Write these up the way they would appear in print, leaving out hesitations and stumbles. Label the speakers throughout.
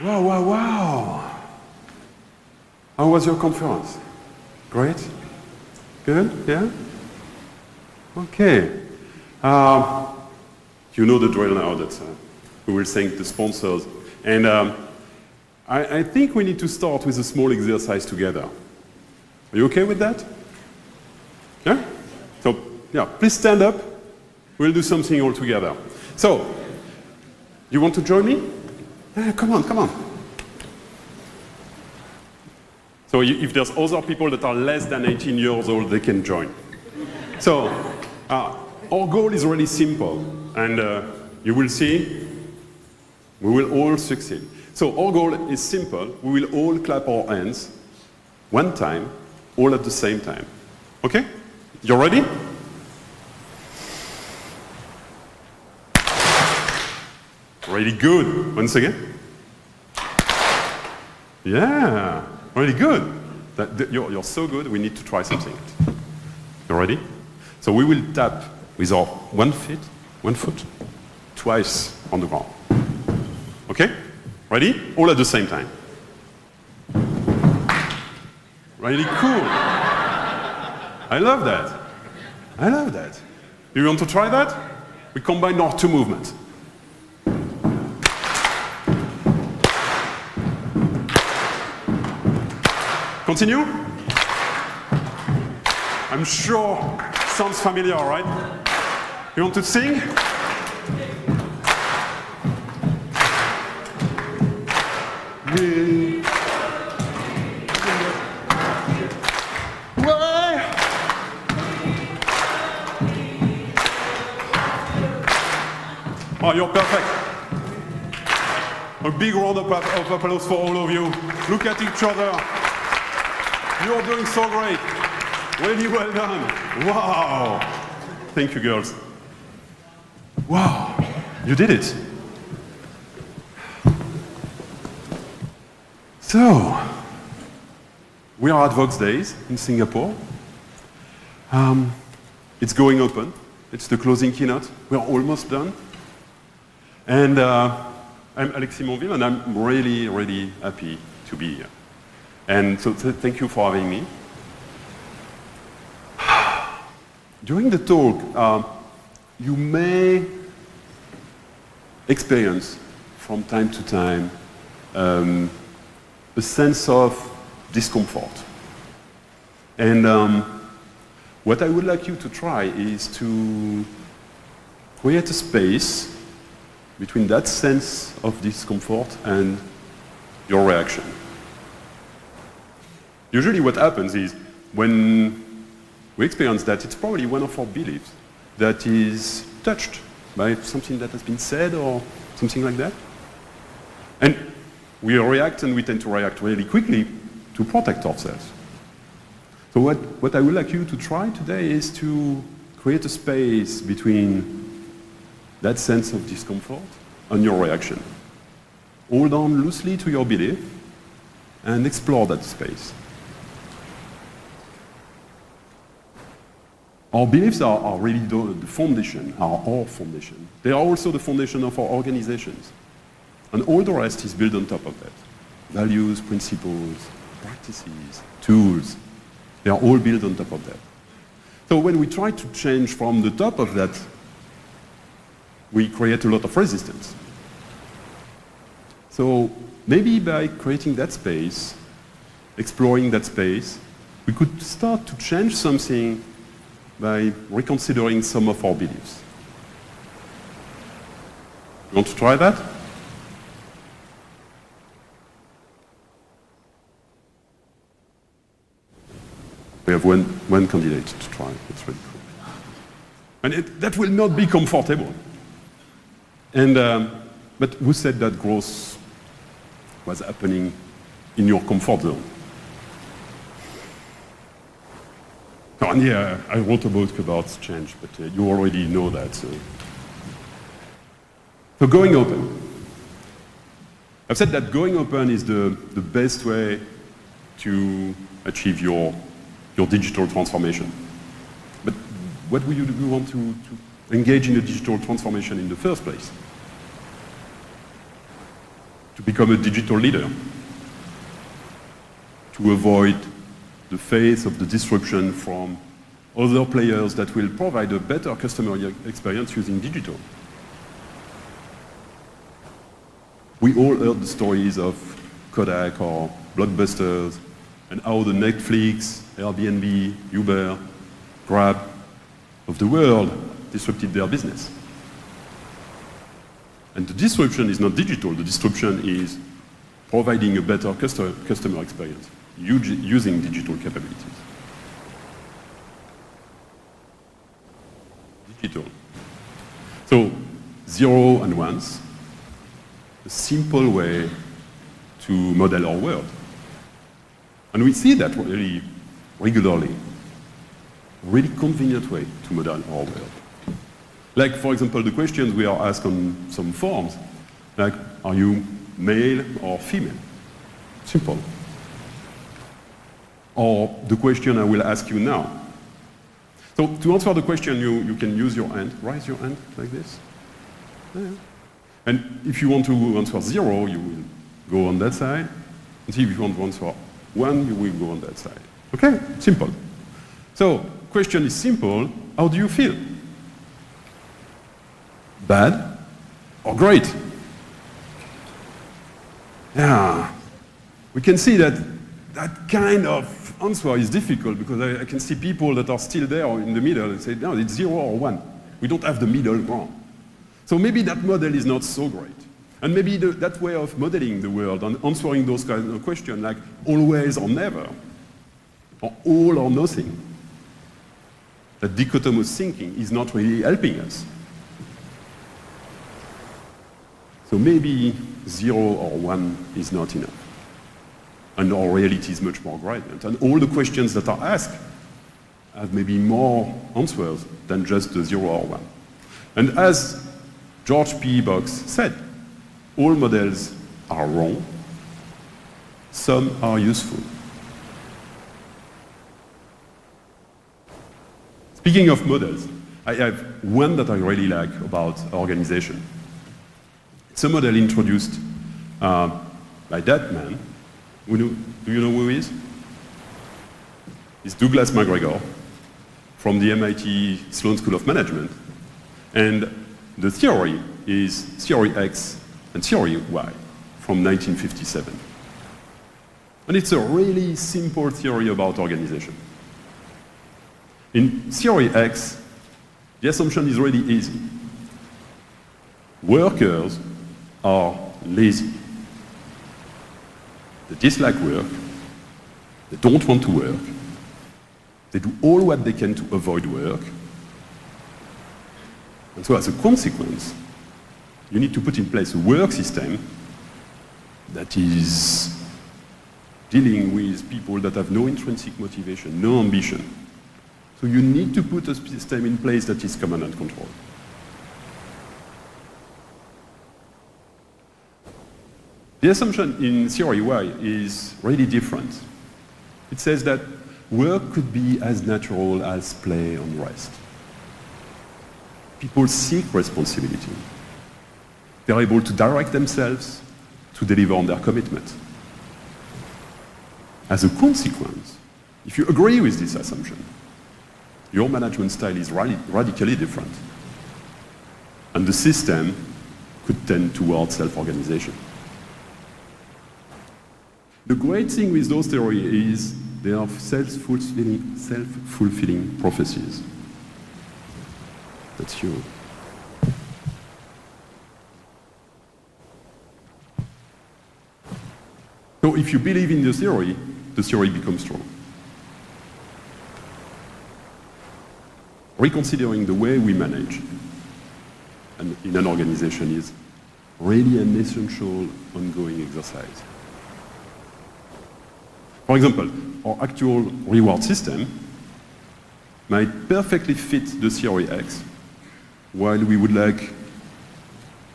Speaker 1: Wow, wow, wow. How was your conference? Great? Good? Yeah? Okay. You know the drill now that we will thank the sponsors. And I think we need to start with a small exercise together. Are you okay with that? Yeah? So, yeah, please stand up. We'll do something all together. So, you want to join me? Yeah, come on, come on. So if there's other people that are less than 18 years old, they can join. So our goal is really simple, and you will see we will all succeed. So our goal is simple. We will all clap our hands one time, all at the same time. Okay? You ready? Really good. Once again. Yeah, really good. You're so good, we need to try something. You ready? So we will tap with our one foot, twice on the ground. Okay? Ready? All at the same time. Really cool. I love that. I love that. You want to try that? We combine our two movements. Continue? I'm sure sounds familiar, right? You want to sing? Oh, you're perfect. A big round of applause for all of you. Look at each other. You're doing so great. Really well done. Wow. Thank you, girls. Wow. You did it. So, we are at Vox Days in Singapore. It's going open. It's the closing keynote. We're almost done. And I'm Alexis Monville, and I'm really, really happy to be here. And so thank you for having me. During the talk, you may experience from time to time a sense of discomfort. And what I would like you to try is to create a space between that sense of discomfort and your reaction. Usually what happens is when we experience that, it's probably one of our beliefs that is touched by something that has been said or something like that. And we react, and we tend to react really quickly to protect ourselves. So what I would like you to try today is to create a space between that sense of discomfort and your reaction. Hold on loosely to your belief and explore that space. Our beliefs are really the foundation, are our foundation. They are also the foundation of our organizations. And all the rest is built on top of that. Values, principles, practices, tools, they are all built on top of that. So when we try to change from the top of that, we create a lot of resistance. So maybe by creating that space, exploring that space, we could start to change something by reconsidering some of our beliefs. You want to try that? We have one candidate to try. It's really cool. And that will not be comfortable. And, but who said that growth was happening in your comfort zone? And yeah, I wrote a book about change, but you already know that. So going open. I've said that going open is the best way to achieve your digital transformation. But what would you want to engage in a digital transformation in the first place? to become a digital leader, to avoid the face of the disruption from other players that will provide a better customer experience using digital. We all heard the stories of Kodak or Blockbusters and how the Netflix, Airbnb, Uber, Grab of the world disrupted their business. And the disruption is not digital, the disruption is providing a better customer experience using digital capabilities. Digital. So, zero and ones, a simple way to model our world. And we see that really regularly. A really convenient way to model our world. Like, for example, the questions we are asked on some forms, like, are you male or female? Simple. Or the question I will ask you now. So to answer the question, you can use your hand, raise your hand like this. Yeah. And if you want to answer 0, you will go on that side. And if you want to answer 1, you will go on that side. Okay? Simple. So, question is simple. How do you feel? Bad or great? Yeah. We can see that that kind of answer is difficult because I can see people that are still there in the middle and say, no, it's 0 or 1. We don't have the middle ground. So maybe that model is not so great. And maybe that way of modeling the world and answering those kinds of questions, like always or never, or all or nothing, that dichotomous thinking is not really helping us. So maybe 0 or 1 is not enough. And our reality is much more gradient. And all the questions that are asked have maybe more answers than just the 0 or 1. And as George P. Box said, all models are wrong, some are useful. Speaking of models, I have one that I really like about organization. It's a model introduced by that man. Do you know who he is? It's Douglas McGregor from the MIT Sloan School of Management. And the theory is theory X and theory Y from 1957. And it's a really simple theory about organization. In theory X, the assumption is really easy. Workers are lazy. They dislike work, they don't want to work, they do all what they can to avoid work, and so as a consequence, you need to put in place a work system that is dealing with people that have no intrinsic motivation, no ambition. So you need to put a system in place that is command and control. The assumption in theory Y is really different. It says that work could be as natural as play and rest. People seek responsibility. They're able to direct themselves to deliver on their commitment. As a consequence, if you agree with this assumption, your management style is radically different. And the system could tend towards self-organization. The great thing with those theories is they are self-fulfilling prophecies. That's you. So if you believe in the theory becomes true. Reconsidering the way we manage in an organization is really an essential ongoing exercise. For example, our actual reward system might perfectly fit the theory X, while we would like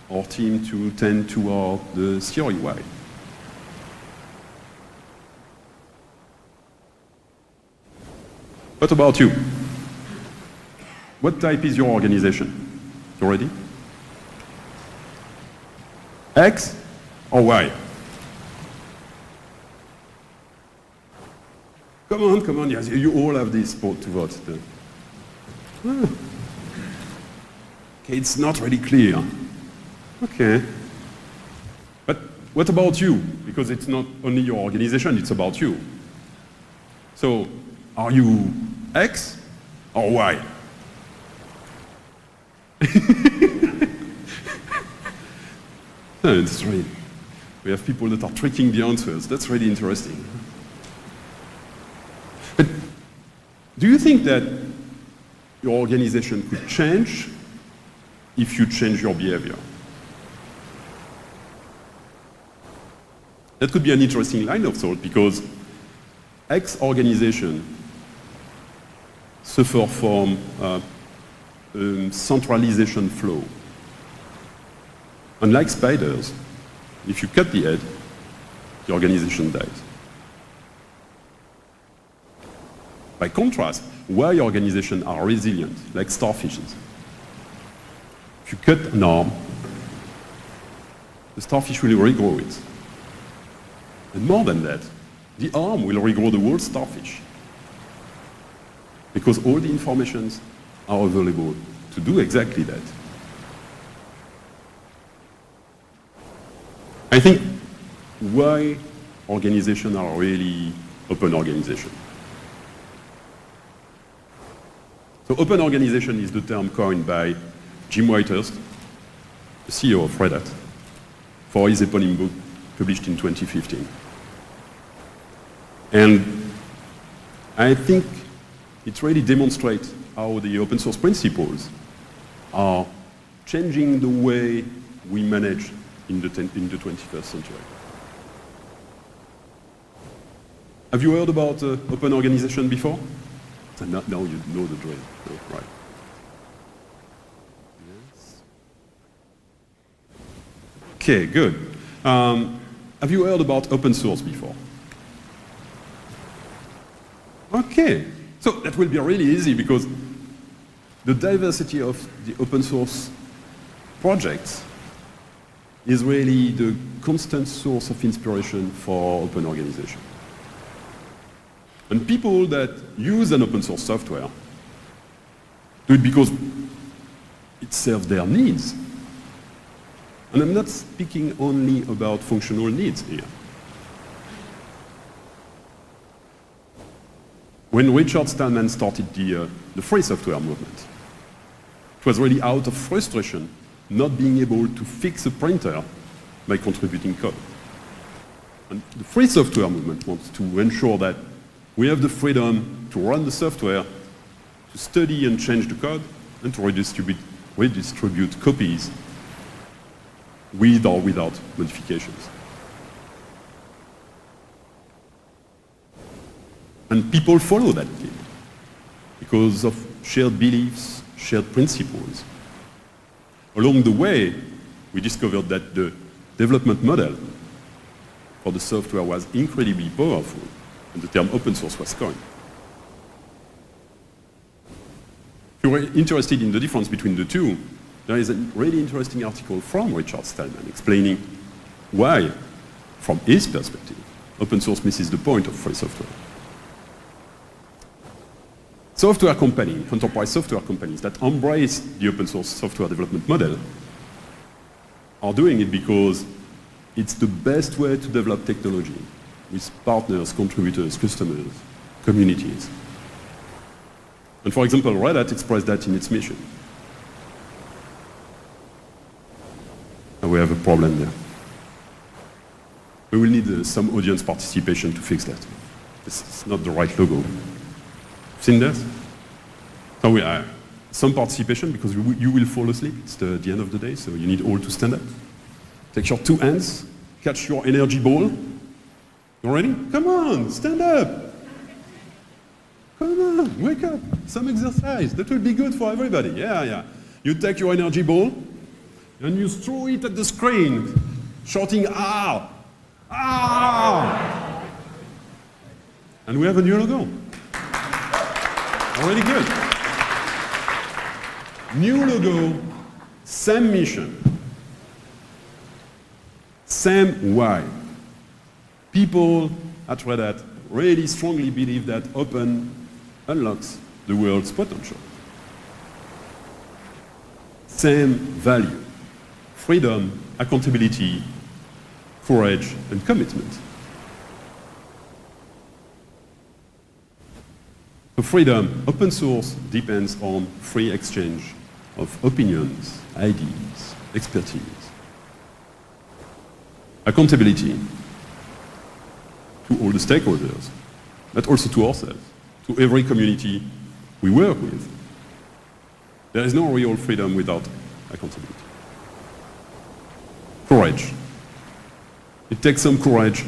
Speaker 1: our team to tend toward the theory Y. What about you? What type is your organization? You ready? X Or why? Come on, yes, you all have this spot to vote. Okay, it's not really clear. Okay. But what about you? Because it's not only your organization, it's about you. So, are you X or Y? It's really, we have people that are tricking the answers. That's really interesting. But do you think that your organization could change if you change your behavior? That could be an interesting line of thought, because X organization suffer from centralization flow. Unlike spiders, if you cut the head, the organization dies. By contrast, Y organizations are resilient, like starfishes. If you cut an arm, the starfish will regrow it. And more than that, the arm will regrow the whole starfish. Because all the informations are available to do exactly that. I think why organizations are really open organizations. So open organization is the term coined by Jim Whitehurst, the CEO of Red Hat, for his eponym book published in 2015. And I think it really demonstrates how the open source principles are changing the way we manage in the 21st century. Have you heard about open organization before? So now you know the drill, right? Yes. Okay, good. Have you heard about open source before? Okay, so that will be really easy, because the diversity of the open source projects is really the constant source of inspiration for open organization. And people that use an open source software do it because it serves their needs. And I'm not speaking only about functional needs here. When Richard Stallman started the free software movement, it was really out of frustration not being able to fix a printer by contributing code. And the free software movement wants to ensure that we have the freedom to run the software, to study and change the code, and to redistribute copies with or without modifications. And people follow that lead because of shared beliefs, shared principles. Along the way, we discovered that the development model for the software was incredibly powerful, and the term open source was coined. If you were interested in the difference between the two, there is a really interesting article from Richard Stallman explaining why, from his perspective, open source misses the point of free software. Software companies, enterprise software companies that embrace the open source software development model are doing it because it's the best way to develop technology with partners, contributors, customers, communities. And for example, Red Hat expressed that in its mission. And we have a problem there. We will need some audience participation to fix that. This is not the right logo. Seen that? So we have some participation, because you will fall asleep. It's the end of the day, so you need all to stand up. Take your two hands, catch your energy ball. You ready? Come on, stand up. Come on, wake up. Some exercise. That will be good for everybody. Yeah. You take your energy ball and you throw it at the screen, shouting, "Ah! Ah!" And we have a new logo. Already good. New logo, same mission. Same why. People at Red Hat really strongly believe that open unlocks the world's potential. Same value. Freedom, accountability, courage, and commitment. So freedom, open source depends on free exchange of opinions, ideas, expertise. Accountability to all the stakeholders, but also to ourselves, to every community we work with. There is no real freedom without accountability. Courage. It takes some courage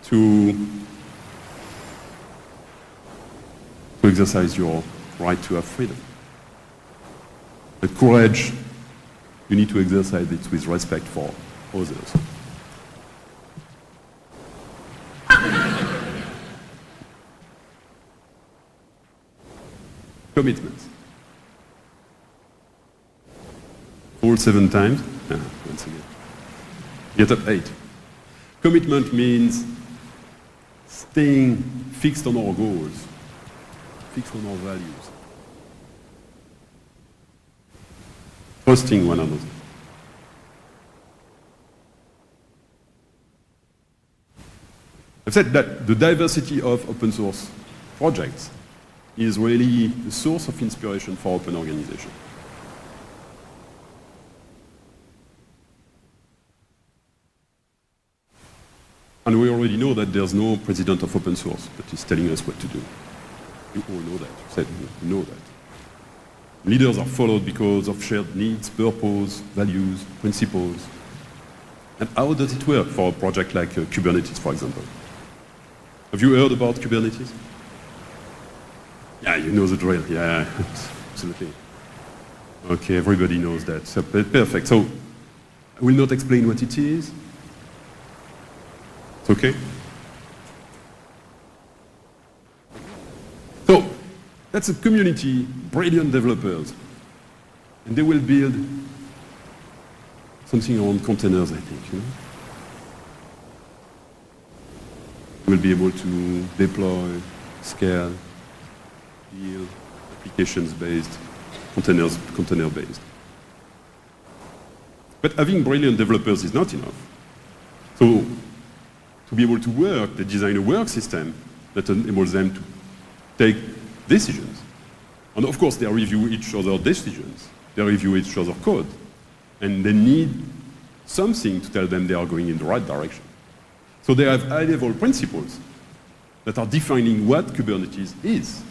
Speaker 1: to exercise your right to have freedom. But courage, you need to exercise it with respect for others. Commitment. All 7 times. Once again. Get up 8. Commitment means staying fixed on our goals, fixed on our values. Trusting one another. I've said that the diversity of open source projects is really the source of inspiration for open organization. And we already know that there's no president of open source that is telling us what to do. We all know that. You said you know that. Leaders are followed because of shared needs, purpose, values, principles. And how does it work for a project like Kubernetes, for example? Have you heard about Kubernetes? Yeah, you know the drill. Yeah, absolutely. Okay, everybody knows that. So, perfect. So, I will not explain what it is. It's okay? So, that's a community, brilliant developers. And they will build something around containers, I think. You know? We'll be able to deploy, scale, build applications-based, container-based. But having brilliant developers is not enough. So, to be able to work, they design a work system that enables them to take decisions. And of course, they review each other's decisions. They review each other's code. And they need something to tell them they are going in the right direction. So they have high-level principles that are defining what Kubernetes is.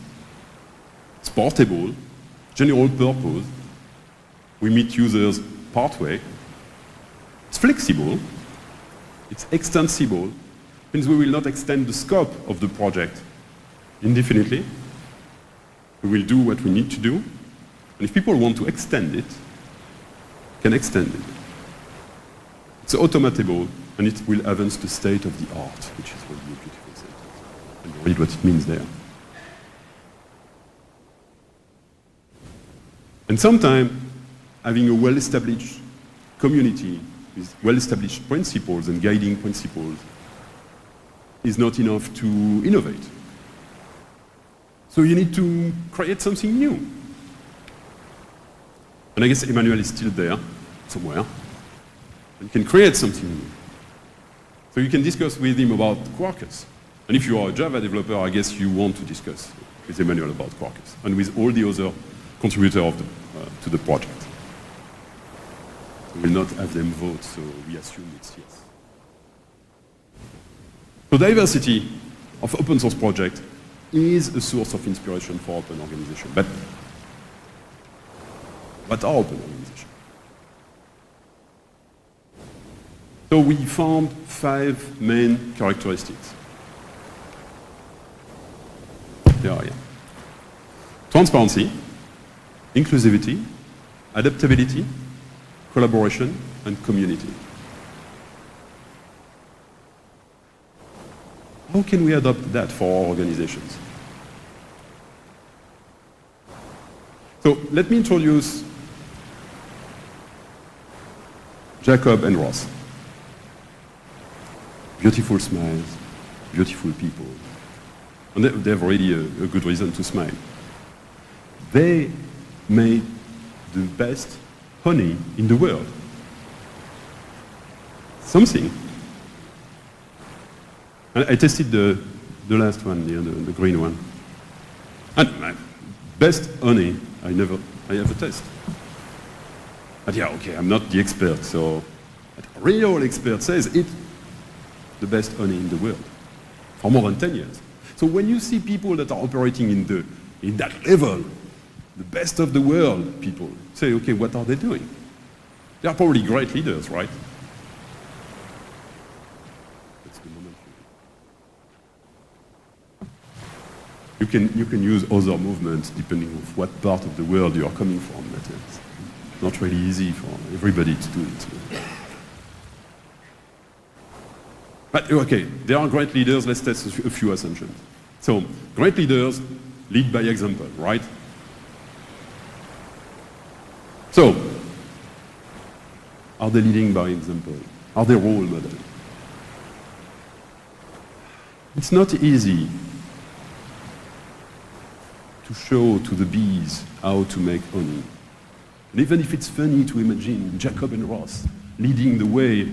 Speaker 1: It's portable, general purpose. We meet users partway. It's flexible. It's extensible. Means we will not extend the scope of the project indefinitely. We will do what we need to do. And if people want to extend it, can extend it. It's automatable, and it will advance the state of the art, which is really a beautiful sentence. And read what it means there. And sometimes, having a well-established community with well-established principles and guiding principles is not enough to innovate. So you need to create something new. And I guess Emmanuel is still there, somewhere. You can create something new. So you can discuss with him about Quarkus. And if you are a Java developer, I guess you want to discuss with Emmanuel about Quarkus and with all the other contributors to the project. We will not have them vote, so we assume it's yes. So diversity of open source project is a source of inspiration for open organization. But what are open organizations? So we found 5 main characteristics. There are, yeah. Transparency, inclusivity, adaptability, collaboration, and community. How can we adopt that for our organizations? So let me introduce Jacob and Ross. beautiful smiles, beautiful people. And they have already a good reason to smile. They made the best honey in the world. Something. And I tested the last one, the green one. And my best honey I ever tasted. But yeah, okay, I'm not the expert, so a real expert says it's the best honey in the world for more than 10 years. So when you see people that are operating in that level, the best of the world people, say, okay, what are they doing? They are probably great leaders, right? That's the moment. You can use other movements depending on what part of the world you are coming from. It's not really easy for everybody to do it. But okay, there are great leaders. Let's test a few assumptions. So, great leaders lead by example, right? So, are they leading by example? Are they role models? It's not easy to show to the bees how to make honey. And even if it's funny to imagine Jacob and Ross leading the way,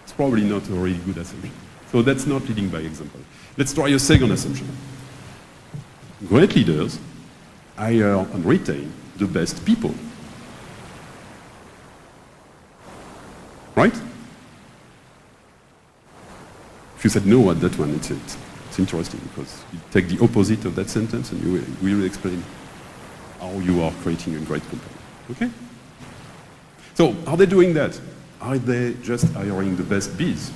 Speaker 1: it's probably not a really good assumption. So that's not leading by example. Let's try a second assumption. Great leaders hire and retain the best people. Right? If you said no at that one, it's interesting because you take the opposite of that sentence and you will explain how you are creating a great company. Okay? So, are they doing that? Are they just hiring the best bees?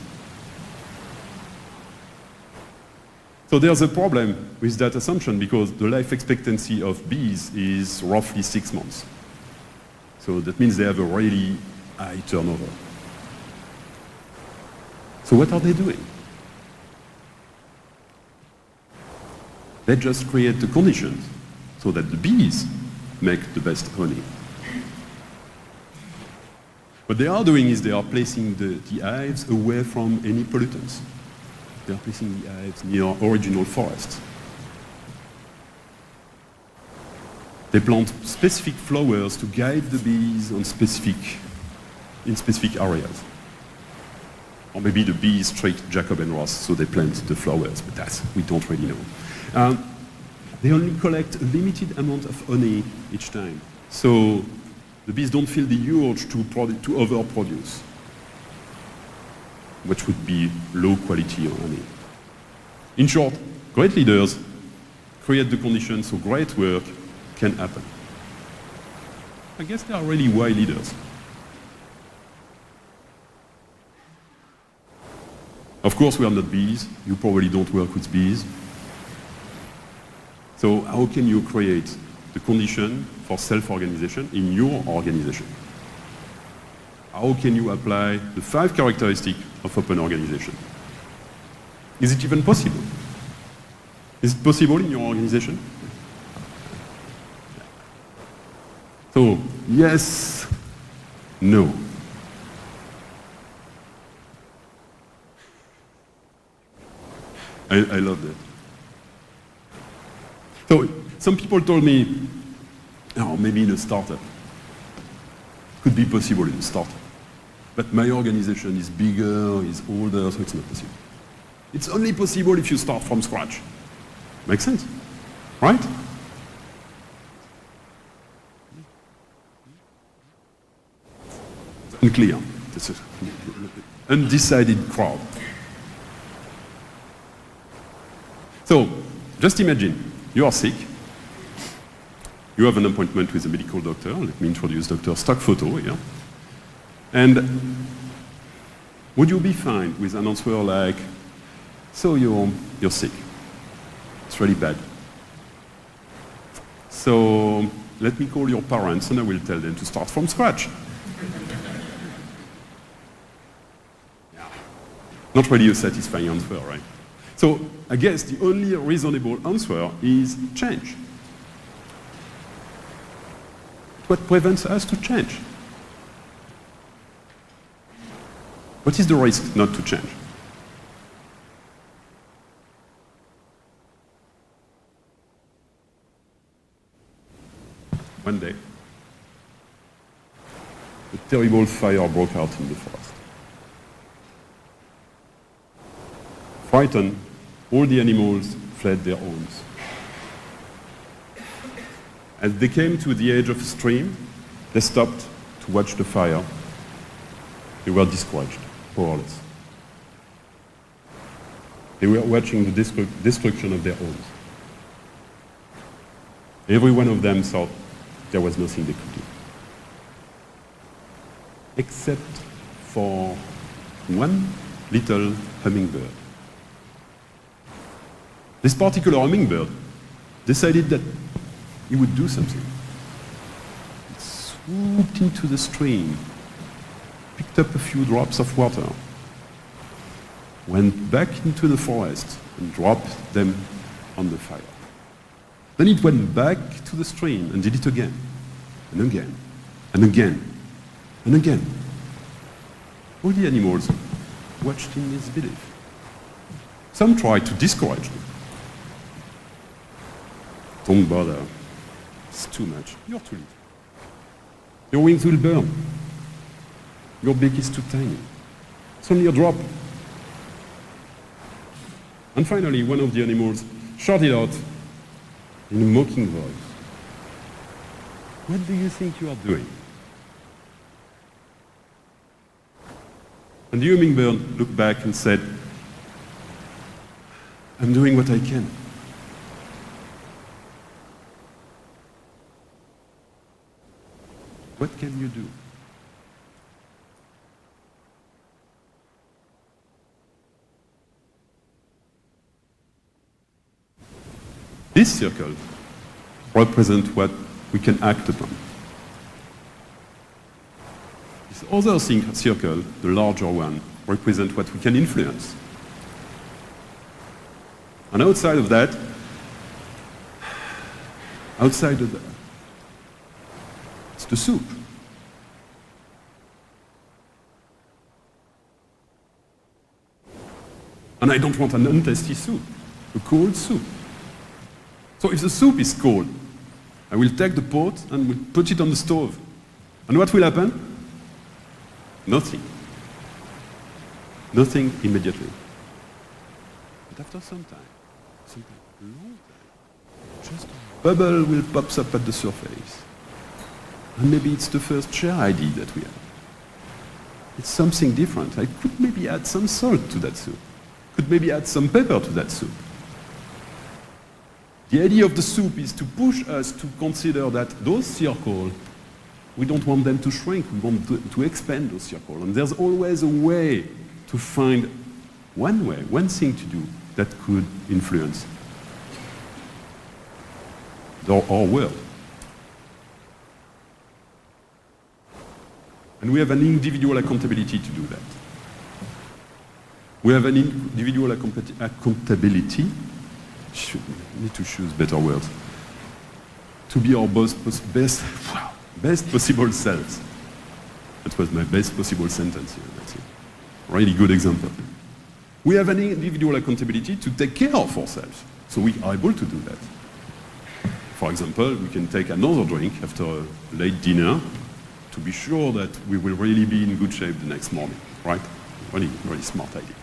Speaker 1: So there's a problem with that assumption because the life expectancy of bees is roughly 6 months. So that means they have a really high turnover. So what are they doing? They just create the conditions so that the bees make the best honey. What they are doing is they are placing the hives away from any pollutants. They are placing the hives near original forests. They plant specific flowers to guide the bees in specific areas. Or maybe the bees tricked Jacob and Ross, so they plant the flowers, but that we don't really know. They only collect a limited amount of honey each time. So the bees don't feel the urge to overproduce, which would be low quality honey. In short, great leaders create the conditions so great work can happen. I guess they are really why leaders. Of course, we are not bees. You probably don't work with bees. So how can you create the condition for self-organization in your organization? How can you apply the 5 characteristics of open organization? Is it even possible? Is it possible in your organization? So, yes, no. I love that. So, some people told me, oh, maybe in a startup. It could be possible in a startup. But my organization is bigger, is older, so it's not possible. It's only possible if you start from scratch. Makes sense, right? It's unclear. It's an undecided crowd. So, just imagine, you are sick. You have an appointment with a medical doctor. Let me introduce Dr. Stock Photo here. And would you be fine with an answer like, so you're sick. It's really bad. So let me call your parents and I will tell them to start from scratch. Yeah. Not really a satisfying answer, right? So I guess the only reasonable answer is change. What prevents us to change? What is the risk not to change? One day, a terrible fire broke out in the forest. Frightened, all the animals fled their homes. As they came to the edge of a stream, they stopped to watch the fire. They were discouraged, powerless. They were watching the destruction of their homes. Every one of them thought there was nothing they could do. Except for one little hummingbird. This particular hummingbird decided that he would do something. It swooped into the stream, picked up a few drops of water, went back into the forest and dropped them on the fire. Then it went back to the stream and did it again, and again, and again, and again. All the animals watched in disbelief. Some tried to discourage them. Don't bother. It's too much. You're too little. Your wings will burn. Your beak is too tiny. It's only a drop. And finally, one of the animals shouted out in a mocking voice, "What do you think you are doing?" And the hummingbird looked back and said, "I'm doing what I can." What can you do? This circle represents what we can act upon. This other circle, the larger one, represents what we can influence. And outside of that, it's the soup. And I don't want an untasty soup, a cold soup. So if the soup is cold, I will take the pot and will put it on the stove. And what will happen? Nothing. Nothing immediately. But after some time, a long time, just a bubble will pop up at the surface. And maybe it's the first chair idea that we have. It's something different. I could maybe add some salt to that soup. Could maybe add some pepper to that soup. The idea of the soup is to push us to consider that those circles, we don't want them to shrink, we want to expand those circles. And there's always a way to find one thing to do that could influence our world. And we have an individual accountability to do that. We have an individual accountability, need to choose better words, to be our best possible selves. That was my best possible sentence here, that's it. Really good example. We have an individual accountability to take care of ourselves, so we are able to do that. For example, we can take another drink after a late dinner to be sure that we will really be in good shape the next morning, right? Really, really smart idea.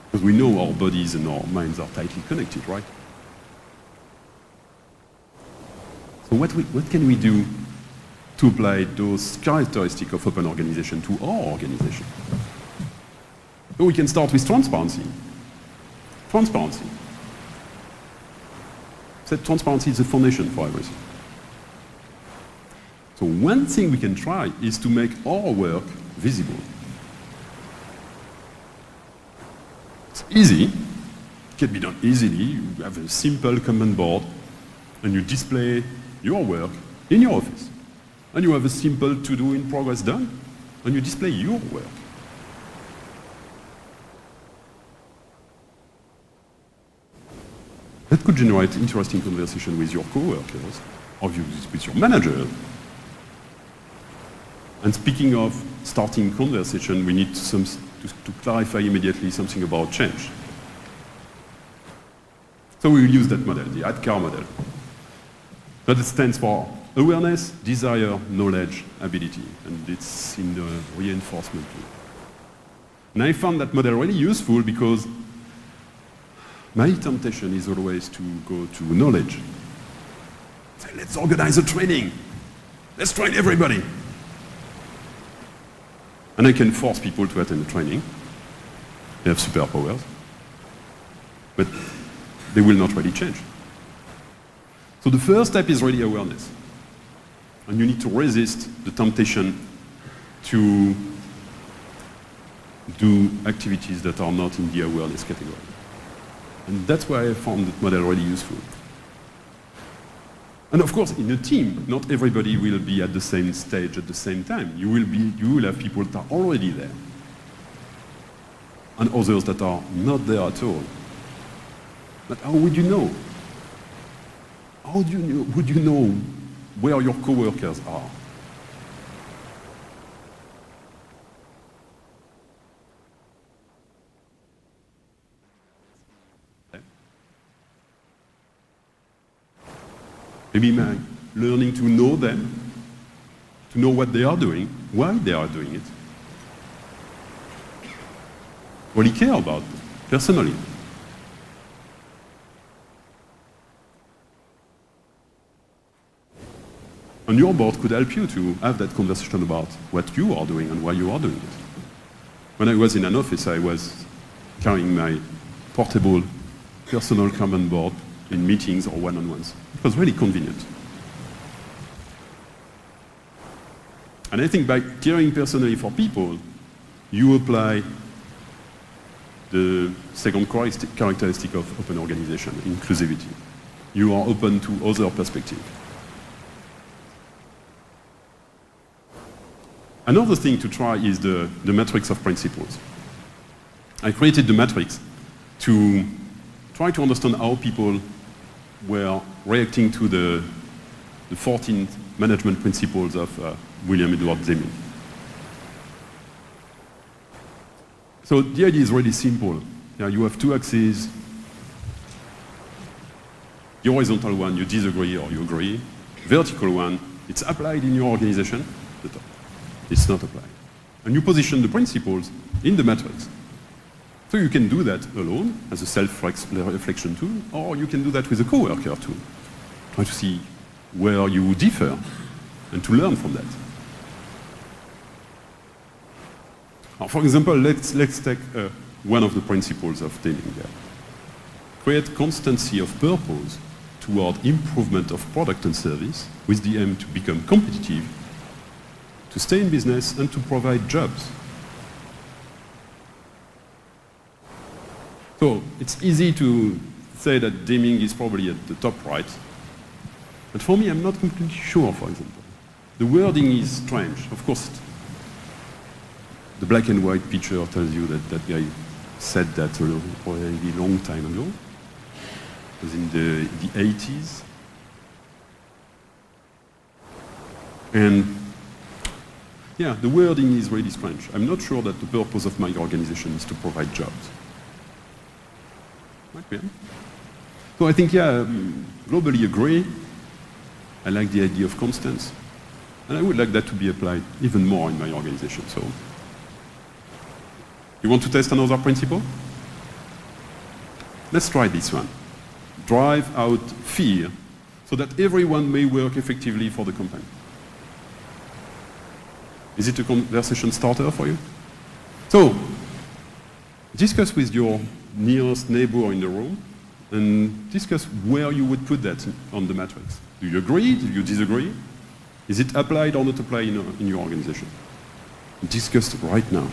Speaker 1: Because we know our bodies and our minds are tightly connected, right? So what can we do to apply those characteristics of open organization to our organization? So we can start with transparency. Transparency. That transparency is the foundation for everything. So one thing we can try is to make our work visible. It's easy. It can be done easily. You have a simple command board and you display your work in your office. And you have a simple to-do in progress done and you display your work. That could generate interesting conversation with your coworkers or with your manager. And speaking of starting conversation, we need to clarify immediately something about change. So we will use that model, the ADKAR model. That stands for awareness, desire, knowledge, ability, and it's in the reinforcement too. And I found that model really useful because my temptation is always to go to knowledge. Say, let's organize a training. Let's train everybody. And I can force people to attend the training. They have superpowers. But they will not really change. So the first step is really awareness. And you need to resist the temptation to do activities that are not in the awareness category. And that's why I found that model really useful. And of course, in a team, not everybody will be at the same stage at the same time. You will have people that are already there, and others that are not there at all. But how would you know? Would you know where your coworkers are? Maybe learning to know them, to know what they are doing, why they are doing it. Really care about them, personally. And your board could help you to have that conversation about what you are doing and why you are doing it. When I was in an office, I was carrying my portable personal Kanban board in meetings or one-on-ones. It was really convenient. And I think by caring personally for people, you apply the second characteristic of open organization, inclusivity. You are open to other perspectives. Another thing to try is the matrix of principles. I created the matrix to try to understand how people were reacting to the 14 management principles of William Edward Deming. So the idea is really simple. You have two axes. The horizontal one, you disagree or you agree. Vertical one, it's applied in your organization. The top, it's not applied. And you position the principles in the matrix. So you can do that alone as a self-reflection tool, or you can do that with a coworker tool. Try to see where you differ and to learn from that. Now, for example, let's take one of the principles of Deming there. Create constancy of purpose toward improvement of product and service with the aim to become competitive, to stay in business, and to provide jobs. So it's easy to say that Deming is probably at the top right. But for me, I'm not completely sure, for example. The wording is strange. Of course, the black and white picture tells you that that guy said that already a long time ago. It was in the 80s. And yeah, the wording is really strange. I'm not sure that the purpose of my organization is to provide jobs. Might be. So I think, yeah, globally agree. I like the idea of constants. And I would like that to be applied even more in my organization. So, you want to test another principle? Let's try this one. Drive out fear so that everyone may work effectively for the company. Is it a conversation starter for you? So, discuss with your nearest neighbor in the room and discuss where you would put that on the matrix. Do you agree? Do you disagree? Is it applied or not applied in your organization? Discuss it right now.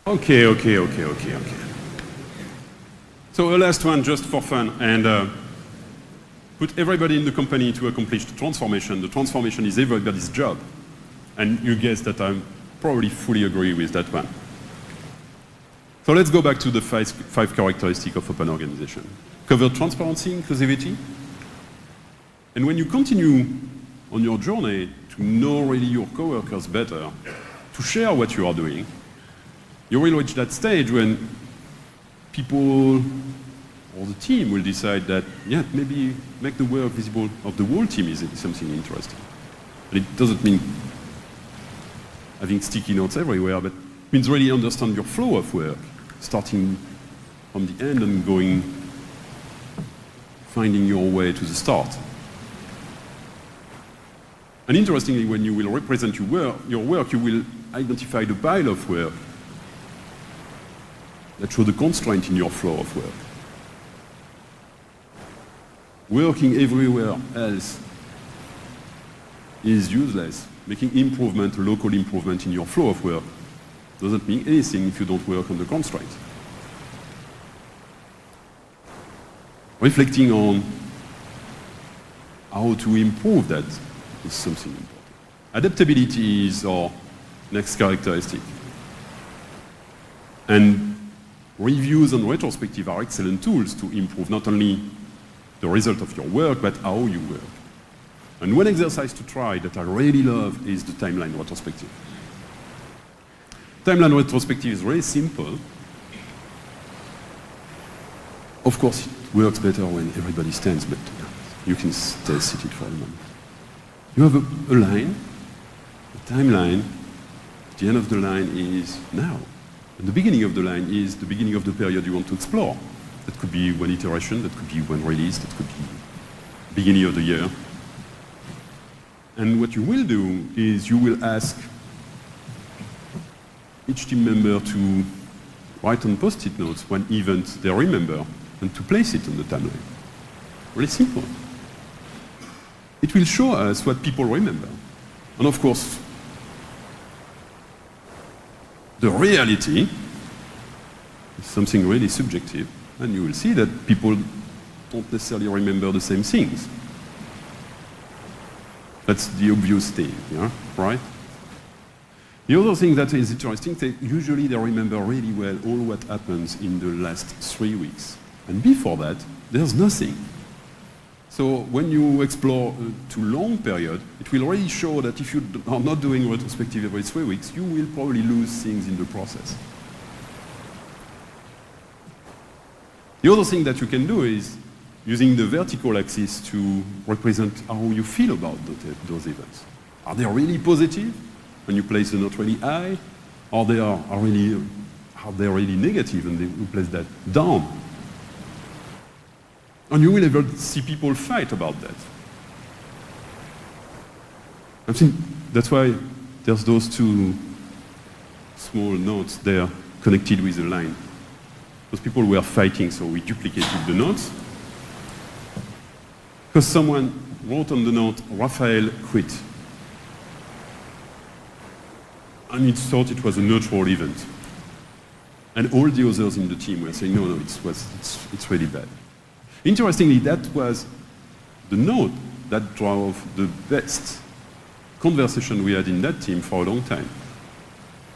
Speaker 1: Okay. So a last one, just for fun, and put everybody in the company to accomplish the transformation. The transformation is everybody's job. And you guess that I probably fully agree with that one. So let's go back to the five characteristics of open organization. Cover transparency, inclusivity. And when you continue on your journey to know really your coworkers better, to share what you are doing, you will reach that stage when people or the team will decide that, yeah, maybe make the work visible of the whole team is something interesting. And it doesn't mean having sticky notes everywhere, but it means really understand your flow of work, starting from the end and finding your way to the start. And interestingly, when you will represent your work, you will identify the pile of work that show the constraint in your flow of work. Working everywhere else is useless. Making improvement, local improvement in your flow of work doesn't mean anything if you don't work on the constraint. Reflecting on how to improve that is something important. Adaptability is our next characteristic. And reviews and retrospective are excellent tools to improve not only the result of your work, but how you work. And one exercise to try that I really love is the timeline retrospective. Timeline retrospective is very simple. Of course, it works better when everybody stands, but you can stay seated for a moment. You have a line, a timeline. The end of the line is now. And the beginning of the line is the beginning of the period you want to explore. That could be one iteration, that could be one release, that could be beginning of the year. And what you will do is you will ask each team member to write on post-it notes one event they remember and to place it on the timeline. Really simple. It will show us what people remember. And of course, the reality is something really subjective, and you will see that people don't necessarily remember the same things. That's the obvious thing, yeah? Right? The other thing that is interesting is that usually they remember really well all what happens in the last 3 weeks. And before that, there's nothing. So when you explore a too long period, it will really show that if you are not doing retrospective every 3 weeks, you will probably lose things in the process. The other thing that you can do is using the vertical axis to represent how you feel about those events. Are they really positive when you place the note really high? Or are they really negative and you place that down? And you will ever see people fight about that. I think that's why there's those two small notes there connected with a line. Those people were fighting, so we duplicated the notes. Because someone wrote on the note, Raphael quit. And he thought it was a neutral event. And all the others in the team were saying, no, it's really bad. Interestingly, that was the note that drove the best conversation we had in that team for a long time.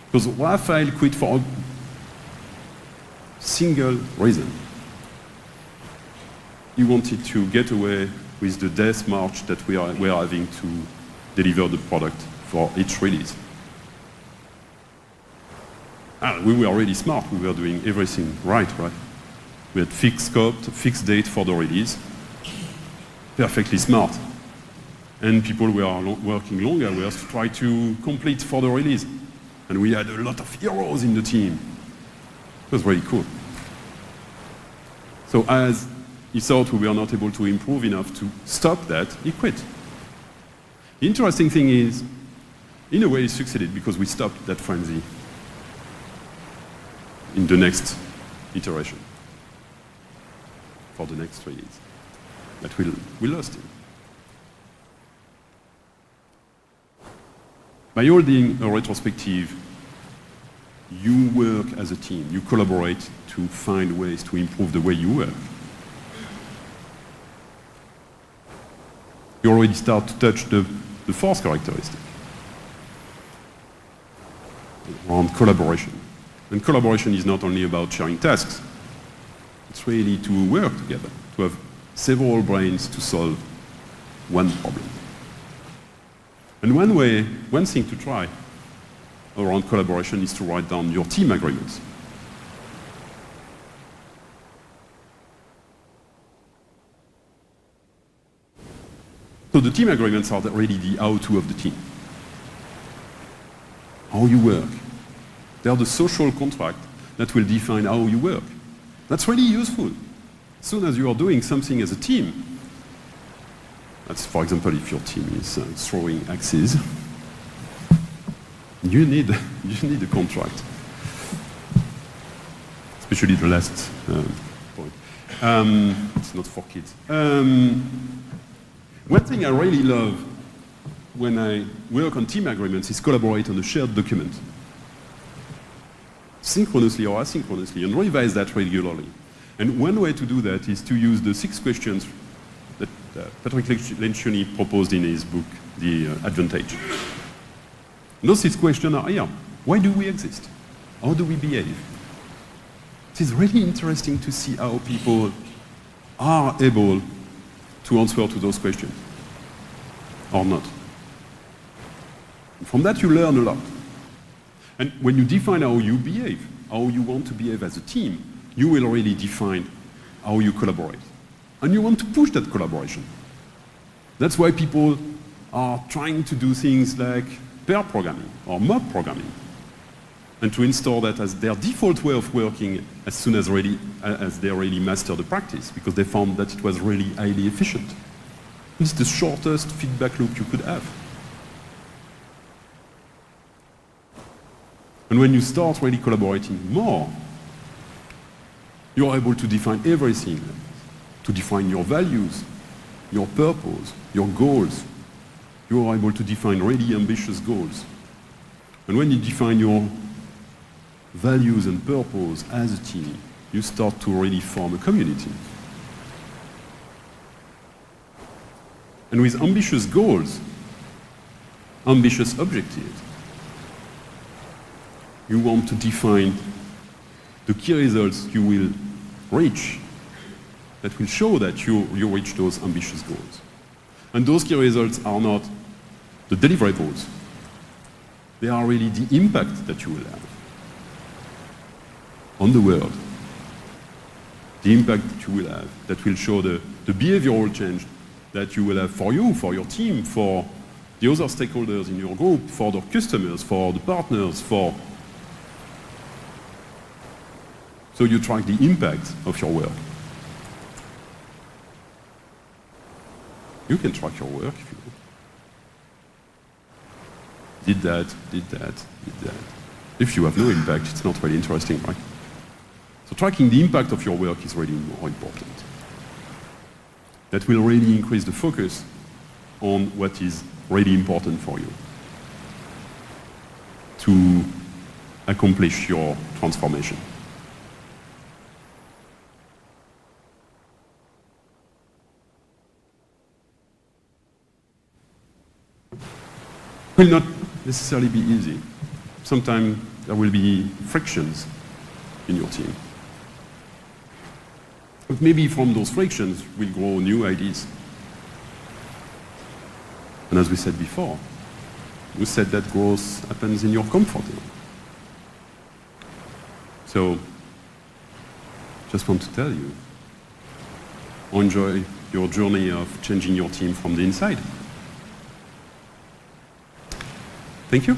Speaker 1: Because Raphael quit for a single reason. He wanted to get away with the death march that we are having to deliver the product for each release. We were really smart. We were doing everything right? We had fixed scope, fixed date for the release. Perfectly smart. And people were working long hours to try to complete for the release. And we had a lot of heroes in the team. It was really cool. So as he thought we were not able to improve enough to stop that, he quit. The interesting thing is, in a way, he succeeded because we stopped that frenzy in the next iteration for the next release. But we lost him. By holding a retrospective you work as a team. You collaborate to find ways to improve the way you work. You already start to touch the fourth characteristic around collaboration. And collaboration is not only about sharing tasks. It's really to work together, to have several brains to solve one problem. And one thing to try around collaboration is to write down your team agreements. So the team agreements are really the how-to of the team. How you work. They are the social contract that will define how you work. That's really useful. As soon as you are doing something as a team, that's, for example, if your team is throwing axes, you need a contract. Especially the last point. It's not for kids. One thing I really love when I work on team agreements is collaborate on a shared document, synchronously or asynchronously, and revise that regularly. And one way to do that is to use the 6 questions that Patrick Lencioni proposed in his book, The Advantage. And those 6 questions are here. Why do we exist? How do we behave? It is really interesting to see how people are able to answer to those questions, or not. And from that you learn a lot. And when you define how you behave, how you want to behave as a team, you will really define how you collaborate. And you want to push that collaboration. That's why people are trying to do things like pair programming or mob programming, and to install that as their default way of working as soon as they really master the practice, because they found that it was really highly efficient. It's the shortest feedback loop you could have. And when you start really collaborating more, you're able to define everything, to define your values, your purpose, your goals. You are able to define really ambitious goals. And when you define your values and purpose as a team, you start to really form a community. And with ambitious goals, ambitious objectives, you want to define the key results you will reach that will show that you reach those ambitious goals. And those key results are not the deliverables. They are really the impact that you will have on the world. The impact that you will have, that will show the behavioral change that you will have for you, for your team, for the other stakeholders in your group, for the customers, for the partners, for... So you track the impact of your work. You can track your work if you want. Did that, did that, did that. If you have no impact, it's not really interesting, right? So tracking the impact of your work is really more important. That will really increase the focus on what is really important for you to accomplish your transformation. It will not necessarily be easy. Sometimes there will be frictions in your team. But maybe from those frictions will grow new ideas. And as we said before, we said that growth happens in your comfort zone. So, just want to tell you, enjoy your journey of changing your team from the inside. Thank you.